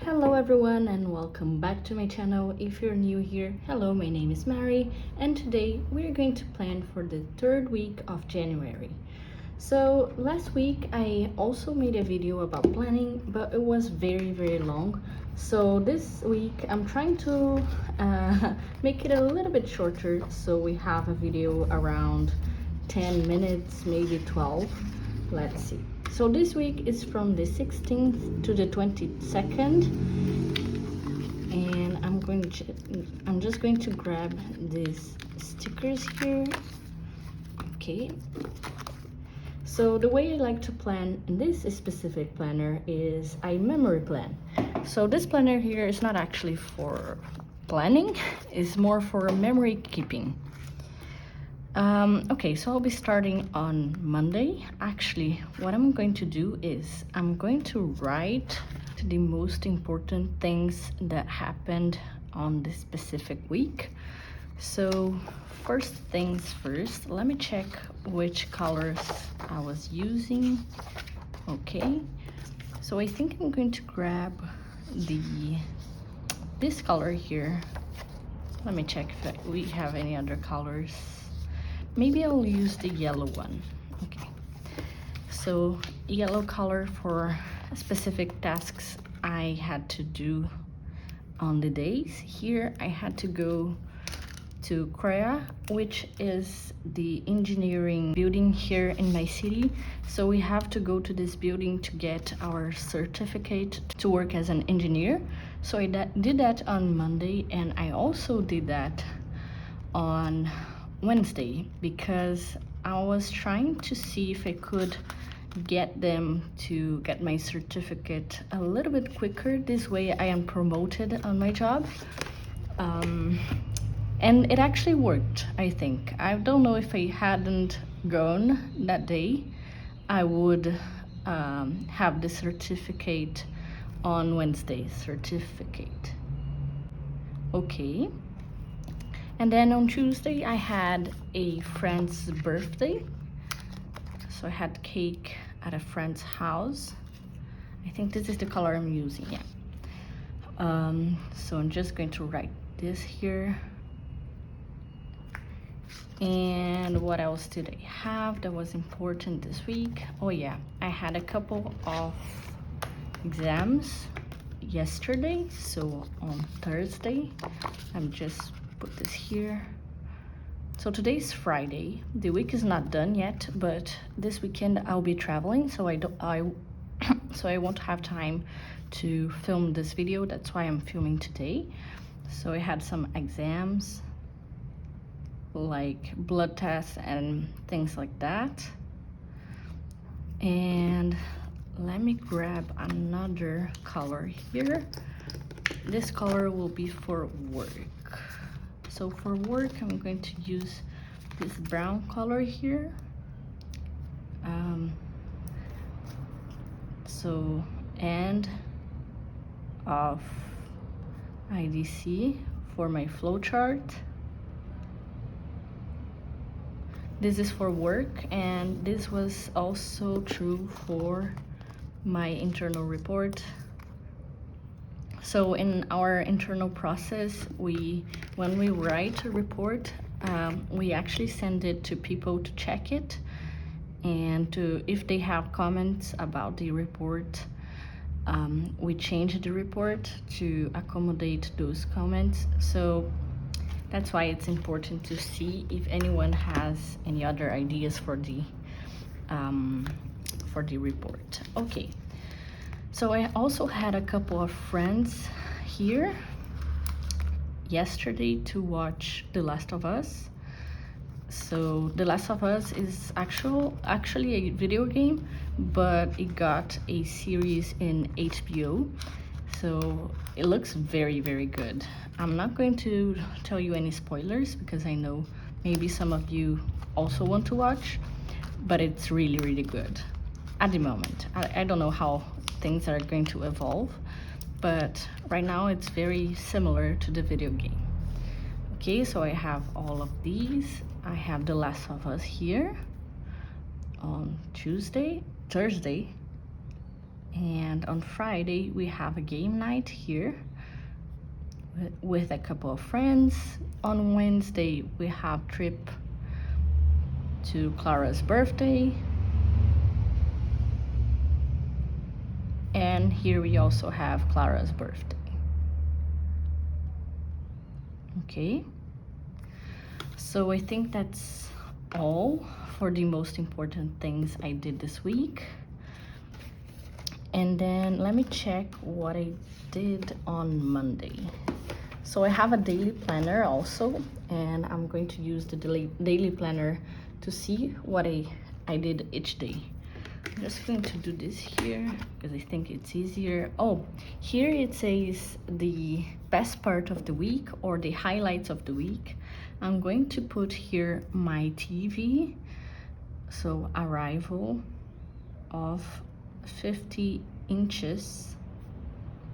Hello everyone and welcome back to my channel. If you're new here, hello, my name is Mary and today we're going to plan for the third week of January. So last week I also made a video about planning, but it was very long. So this week I'm trying to make it a little bit shorter, so we have a video around 10 minutes, maybe 12. Let's see. So this week is from the 16th to the 22nd, and I'm just going to grab these stickers here. Okay. So the way I like to plan in this specific planner is I memory plan. So this planner here is not actually for planning, it's more for memory keeping. Okay, so I'll be starting on Monday. Actually, what I'm going to do is I'm going to write the most important things that happened on this specific week. So first things first, let me check which colors I was using. Okay, so I think I'm going to grab this color here. Let me check if we have any other colors. Maybe I'll use the yellow one. Okay, so yellow color for specific tasks I had to do on the days. Here I had to go to CREA, which is the engineering building here in my city. So we have to go to this building to get our certificate to work as an engineer. So I did that on Monday, and I also did that on Wednesday because I was trying to see if I could get them to get my certificate a little bit quicker. This way I am promoted on my job. And it actually worked, I think. I don't know if I hadn't gone that day, I would have the certificate on Wednesday. Certificate. Okay. And then on Tuesday, I had a friend's birthday. So I had cake at a friend's house. I think this is the color I'm using, yeah. So I'm just going to write this here. And what else did I have that was important this week? Oh yeah, I had a couple of exams yesterday. So on Thursday, I'm just put this here. So today's Friday. The week is not done yet, but this weekend I'll be traveling, so I won't have time to film this video. That's why I'm filming today. So I had some exams, like blood tests and things like that. And let me grab another color here. This color will be for work. So for work, I'm going to use this brown color here. So end of IDC for my flowchart. This is for work, and this was also true for my internal report. So in our internal process, when we write a report, we actually send it to people to check it, and if they have comments about the report, we change the report to accommodate those comments. So that's why it's important to see if anyone has any other ideas for the report. Okay. So I also had a couple of friends here yesterday to watch The Last of Us. So The Last of Us is actually a video game, but it got a series in HBO. So it looks very good. I'm not going to tell you any spoilers because I know maybe some of you also want to watch, but it's really good at the moment. I don't know how things are going to evolve, but right now it's very similar to the video game. Okay, so I have all of these. I have The Last of Us here on Thursday. And on Friday we have a game night here with a couple of friends. On Wednesday we have trip to Clara's birthday. And here we also have Clara's birthday. Okay, so I think that's all for the most important things I did this week. And then let me check what I did on Monday. So I have a daily planner also, and I'm going to use the daily planner to see what I did each day. I'm just going to do this here because I think it's easier. Oh, here it says the best part of the week or the highlights of the week. I'm going to put here my TV. So arrival of 50 inches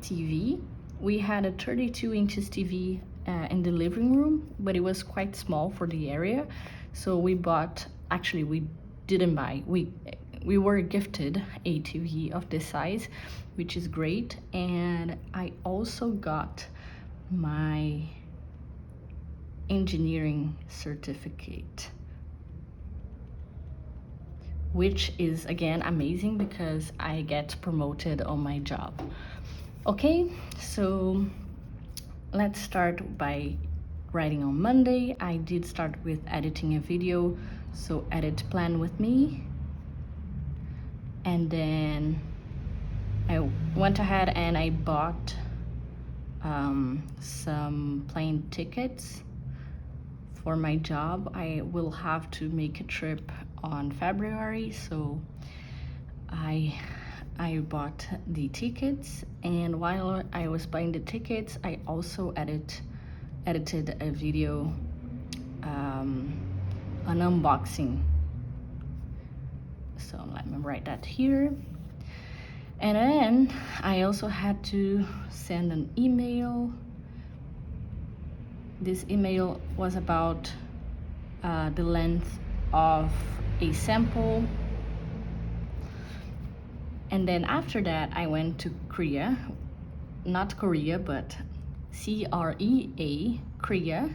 TV. We had a 32 inches TV in the living room, but it was quite small for the area. So we bought, actually we didn't buy, we were gifted a TV of this size, which is great. And I also got my engineering certificate, which is again amazing because I get promoted on my job. Okay, so let's start by writing on Monday. I did start with editing a video, so edit plan with me. And then I went ahead and I bought some plane tickets for my job. I will have to make a trip on February, so I bought the tickets. And while I was buying the tickets, I also edited a video, an unboxing. So let me write that here. And then I also had to send an email. This email was about the length of a sample. And then after that, I went to Korea, not Korea, but CREA, Korea.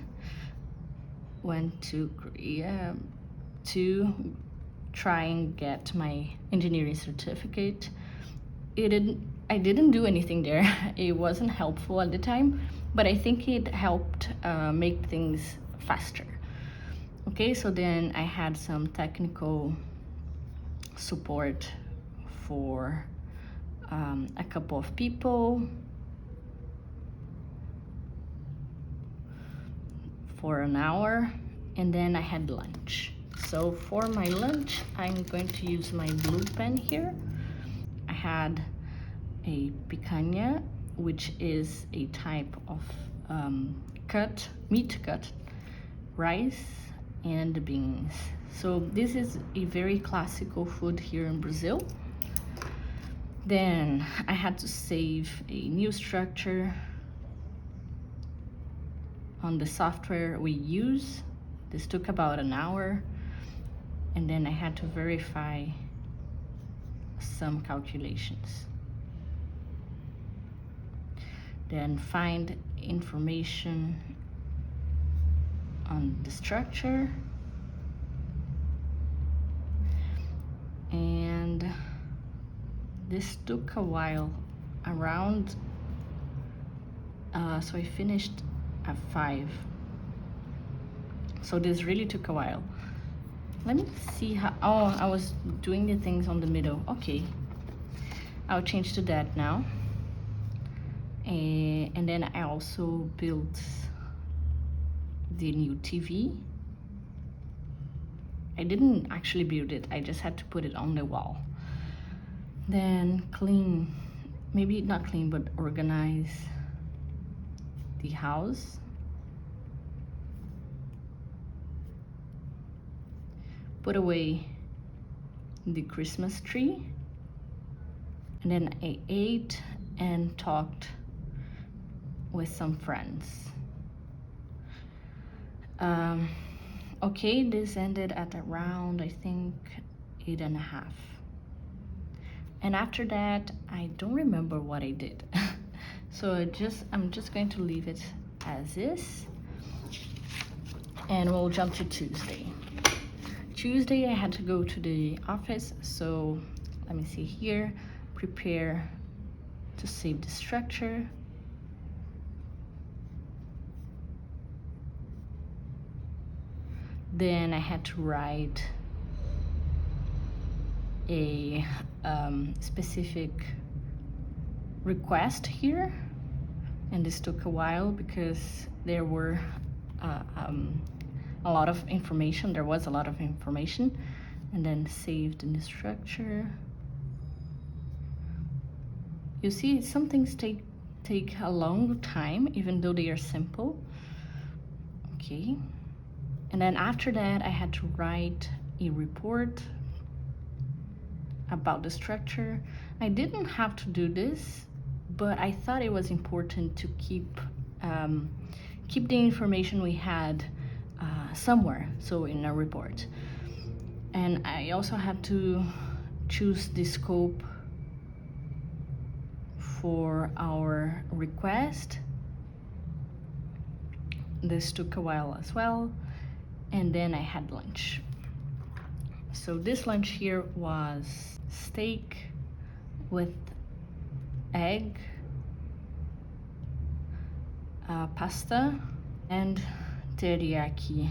Went to Korea to try and get my engineering certificate. I didn't do anything there. It wasn't helpful at the time, but I think it helped make things faster. Okay, so then I had some technical support for a couple of people for an hour, and then I had lunch. So for my lunch, I'm going to use my blue pen here. I had a picanha, which is a type of meat cut, rice, and beans. So this is a very classical food here in Brazil. Then I had to save a new structure on the software we use. This took about an hour. And then I had to verify some calculations. Then find information on the structure. And this took a while, around, so I finished at 5. So this really took a while. Let me see how, oh, I was doing the things on the middle. Okay, I'll change to that now. And then I also built the new TV. I didn't actually build it, I just had to put it on the wall. Then clean, maybe not clean, but organize the house. Put away the Christmas tree. And then I ate and talked with some friends. Okay, this ended at around, I think, 8:30. And after that, I don't remember what I did. So I'm just going to leave it as is. And we'll jump to Tuesday. Tuesday, I had to go to the office. So let me see here, prepare to save the structure. Then I had to write a specific request here, and this took a while because there were a lot of information. There was a lot of information, and then saved in the structure. You see, some things take a long time, even though they are simple. Okay, and then after that, I had to write a report about the structure. I didn't have to do this, but I thought it was important to keep the information we had somewhere, so in a report. And I also had to choose the scope for our request. This took a while as well. And then I had lunch. So this lunch here was steak with egg, pasta, and teriyaki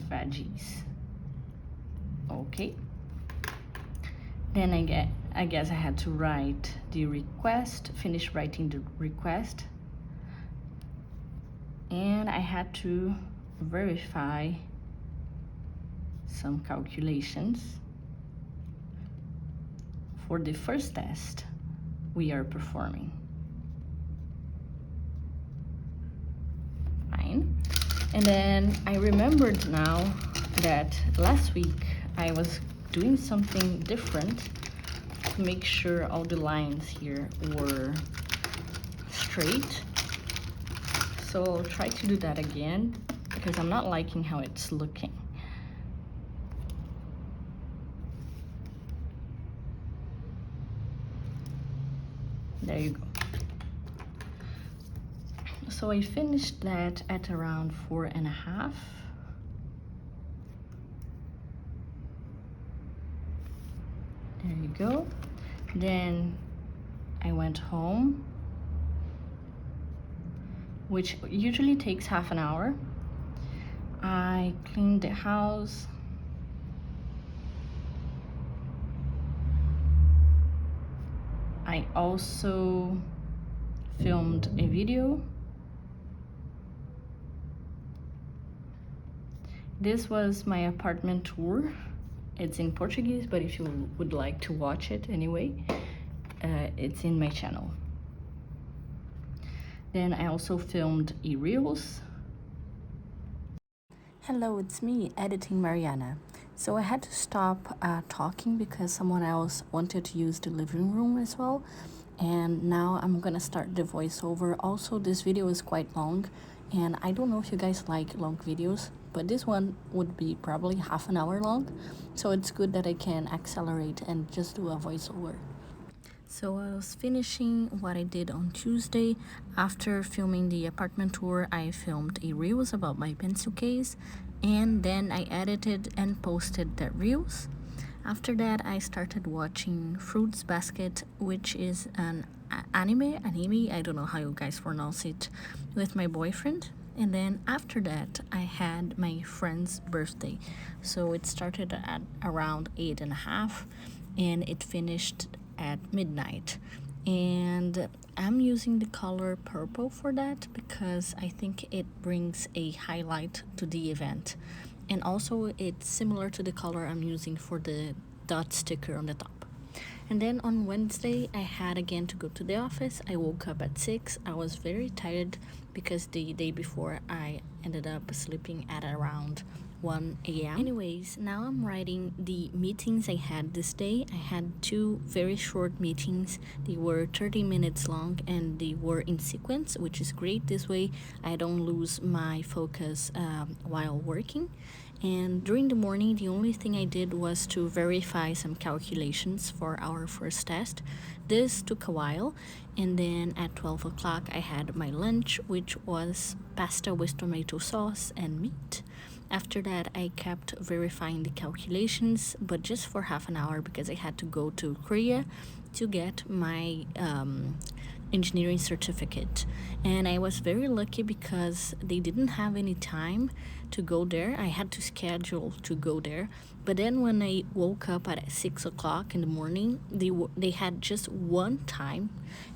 veggies. Okay. Then I guess I had to write the request, finish writing the request, and I had to verify some calculations for the first test we are performing. Fine. And then I remembered now that last week I was doing something different to make sure all the lines here were straight. So I'll try to do that again because I'm not liking how it's looking. There you go. So I finished that at around 4.5. There you go. Then I went home, which usually takes half an hour. I cleaned the house. I also filmed a video. This was my apartment tour. It's in Portuguese, but if you would like to watch it anyway, it's in my channel. Then I also filmed e-reels. Hello, it's me, Editing Mariana. So I had to stop talking because someone else wanted to use the living room as well. And now I'm gonna start the voiceover. Also, this video is quite long, and I don't know if you guys like long videos, but this one would be probably half an hour long. So it's good that I can accelerate and just do a voiceover. So I was finishing what I did on Tuesday. After filming the apartment tour, I filmed a reels about my pencil case, and then I edited and posted the reels. After that, I started watching Fruits Basket, which is an anime, I don't know how you guys pronounce it, with my boyfriend. And then after that, I had my friend's birthday. So it started at around 8.5 and it finished at midnight. And I'm using the color purple for that because I think it brings a highlight to the event. And also it's similar to the color I'm using for the dot sticker on the top. And then on Wednesday, I had again to go to the office. I woke up at 6. I was very tired because the day before I ended up sleeping at around 1 a.m. Anyways, now I'm writing the meetings I had this day. I had 2 very short meetings. They were 30 minutes long and they were in sequence, which is great. This way I don't lose my focus while working. And during the morning, the only thing I did was to verify some calculations for our first test. This took a while, and then at 12 o'clock I had my lunch, which was pasta with tomato sauce and meat. After that, I kept verifying the calculations, but just for half an hour because I had to go to Korea to get my engineering certificate. And I was very lucky because they didn't have any time to go there. I had to schedule to go there. But then when I woke up at 6 o'clock in the morning, they had just one time,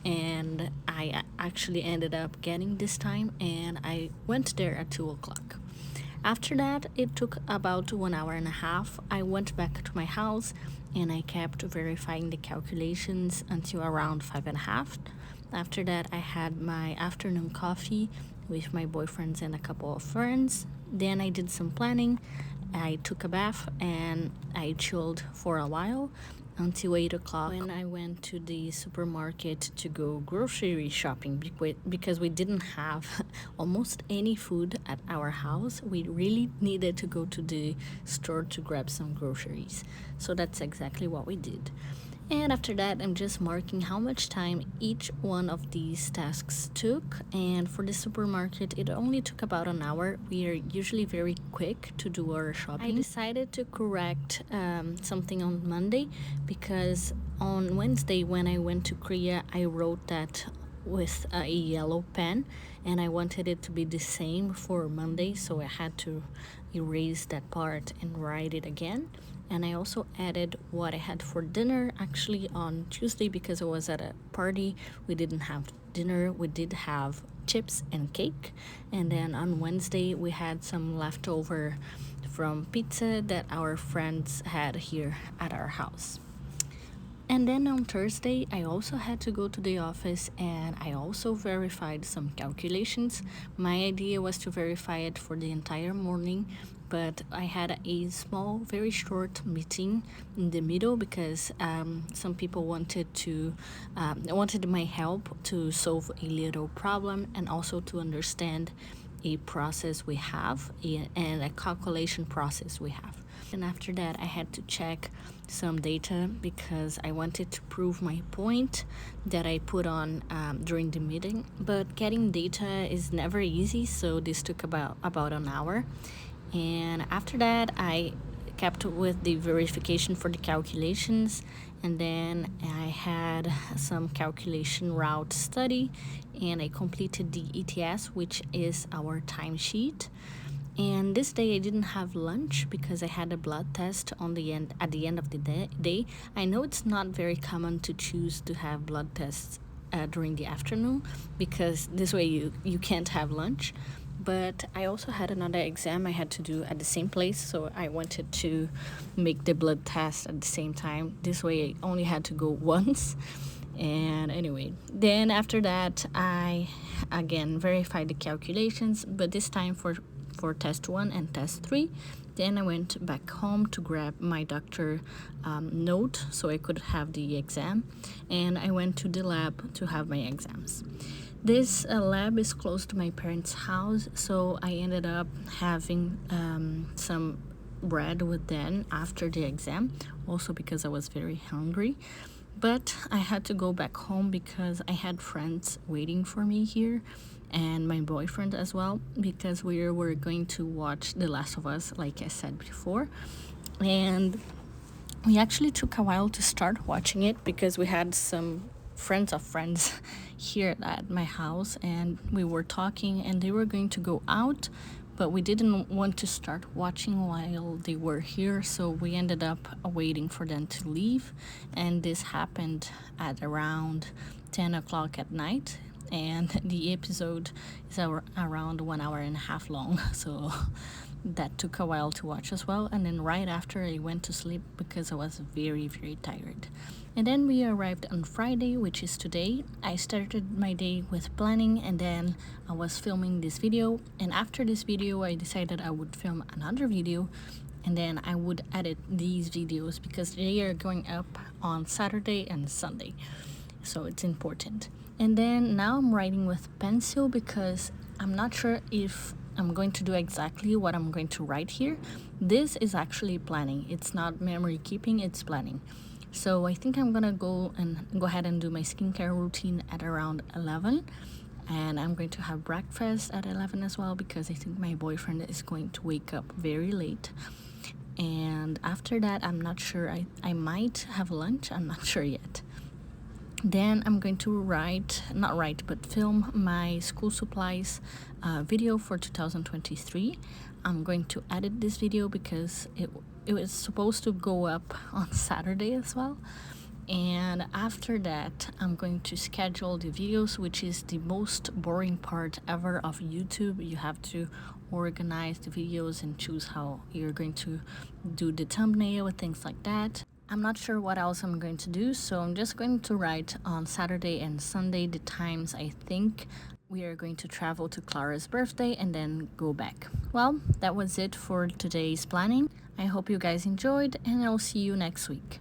and I actually ended up getting this time, and I went there at 2 o'clock. After that, it took about 1 hour and a half. I went back to my house and I kept verifying the calculations until around 5:30. After that, I had my afternoon coffee with my boyfriends and a couple of friends. Then I did some planning. I took a bath and I chilled for a while until 8 o'clock when I went to the supermarket to go grocery shopping because we didn't have almost any food at our house. We really needed to go to the store to grab some groceries. So that's exactly what we did. And after that, I'm just marking how much time each one of these tasks took. And for the supermarket, it only took about an hour. We are usually very quick to do our shopping. I decided to correct something on Monday because on Wednesday when I went to Korea, I wrote that with a yellow pen, and I wanted it to be the same for Monday, so I had to erase that part and write it again. And I also added what I had for dinner actually on Tuesday because I was at a party. We didn't have dinner. We did have chips and cake. And then on Wednesday, we had some leftover from pizza that our friends had here at our house. And then on Thursday, I also had to go to the office and I also verified some calculations. My idea was to verify it for the entire morning, but I had a small, very short meeting in the middle because some people wanted my help to solve a little problem and also to understand a process we have and a calculation process we have. And after that, I had to check some data because I wanted to prove my point that I put on during the meeting. But getting data is never easy, so this took about an hour. And after that, I kept with the verification for the calculations, and then I had some calculation route study, and I completed the ETS, which is our timesheet. And this day I didn't have lunch because I had a blood test at the end of the day. I know it's not very common to choose to have blood tests during the afternoon because this way you can't have lunch. But I also had another exam I had to do at the same place, so I wanted to make the blood test at the same time. This way I only had to go once. And anyway, then after that I again verified the calculations, but this time for test 1 and test 3. Then I went back home to grab my doctor note so I could have the exam, and I went to the lab to have my exams. This lab is close to my parents' house, so I ended up having some bread with them after the exam, also because I was very hungry. But I had to go back home because I had friends waiting for me here and my boyfriend as well, because we were going to watch The Last of Us, like I said before. And we actually took a while to start watching it because we had some friends of friends here at my house and we were talking and they were going to go out, but we didn't want to start watching while they were here, so we ended up waiting for them to leave, and this happened at around 10 o'clock at night, and the episode is around 1 hour and a half long, so that took a while to watch as well. And then right after I went to sleep because I was very, very tired. And then we arrived on Friday, which is today. I started my day with planning and then I was filming this video. And after this video, I decided I would film another video and then I would edit these videos because they are going up on Saturday and Sunday. So it's important. And then now I'm writing with pencil because I'm not sure if I'm going to do exactly what I'm going to write here. This is actually planning. It's not memory keeping, it's planning. So I think I'm gonna go ahead and do my skincare routine at around 11. And I'm going to have breakfast at 11 as well, because I think my boyfriend is going to wake up very late. And after that, I'm not sure, I might have lunch, I'm not sure yet. Then I'm going to film my school supplies video for 2023. I'm going to edit this video because it was supposed to go up on Saturday as well. And after that, I'm going to schedule the videos, which is the most boring part ever of YouTube. You have to organize the videos and choose how you're going to do the thumbnail and things like that. I'm not sure what else I'm going to do, so I'm just going to write on Saturday and Sunday the times I think we are going to travel to Clara's birthday and then go back. Well, that was it for today's planning. I hope you guys enjoyed, and I'll see you next week.